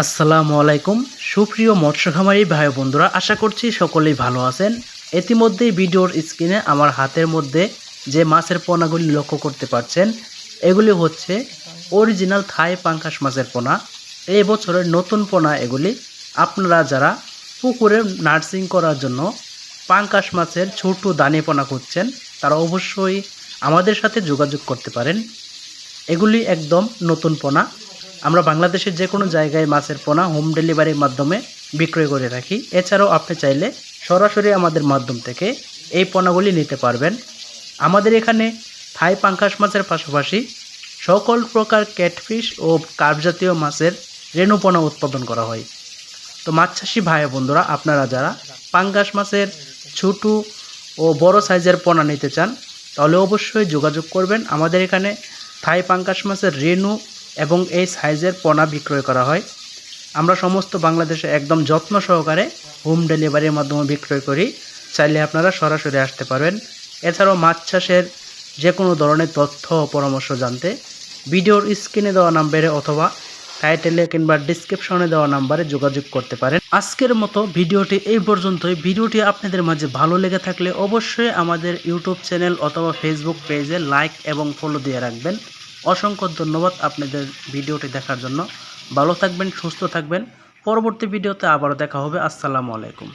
আসসালামু আলাইকুম সুপ্রিয় মৎস্য খামারি ভাই বন্ধুরা, আশা করছি সকলেই ভালো আছেন। ইতিমধ্যেই ভিডিওর স্ক্রিনে আমার হাতের মধ্যে যে মাছের পোনাগুলি লক্ষ্য করতে পারছেন, এগুলি হচ্ছে অরিজিনাল থাই পাঙ্গাস মাছের পোনা। এই বছরের নতুন পোনা এগুলি। আপনারা যারা পুকুরে নার্সিং করার জন্য পাঙ্গাস মাছের ছোট দানি পোনা খুঁজছেন, তারা অবশ্যই আমাদের সাথে যোগাযোগ করতে পারেন। এগুলি একদম নতুন পোনা। আমরা বাংলাদেশের যে কোনো জায়গায় মাছের পোনা হোম ডেলিভারির মাধ্যমে বিক্রয় করে থাকি। এছাড়াও আপনি চাইলে সরাসরি আমাদের মাধ্যম থেকে এই পোনাগুলি নিতে পারবেন। আমাদের এখানে থাই পাঙ্গাস মাছের পাশাপাশি সকল প্রকার ক্যাটফিশ ও কার্প জাতীয় মাছের রেণু পোনা উৎপাদন করা হয়। তো মাছ চাষি ভাই বন্ধুরা, আপনারা যারা পাঙ্গাস মাছের ছোট ও বড় সাইজের পোনা নিতে চান, তাহলে অবশ্যই যোগাযোগ করবেন। আমাদের এখানে থাই পাঙ্গাস মাছের রেণু এবং এই সাইজের পোনা বিক্রয় করা হয়। আমরা সমস্ত বাংলাদেশে একদম যত্ন সহকারে হোম ডেলিভারির মাধ্যমে বিক্রয় করি। চাইলে আপনারা সরাসরি আসতে পারবেন। এছাড়াও মাছ চাষের যে কোনো ধরনের তথ্য ও পরামর্শ জানতে ভিডিওর স্ক্রিনে দেওয়া নাম্বারে অথবা টাইটেলে কিংবা ডিসক্রিপশনে দেওয়া নাম্বারে যোগাযোগ করতে পারেন। আজকের মতো ভিডিওটি এই পর্যন্তই। ভিডিওটি আপনাদের মাঝে ভালো লেগে থাকলে অবশ্যই আমাদের ইউটিউব চ্যানেল অথবা ফেসবুক পেজে লাইক এবং ফলো দিয়ে রাখবেন। অসংখ্য ধন্যবাদ আপনাদের ভিডিওটি দেখার জন্য। ভালো থাকবেন, সুস্থ থাকবেন। পরবর্তী ভিডিওতে আবারও দেখা হবে। আসসালামু আলাইকুম।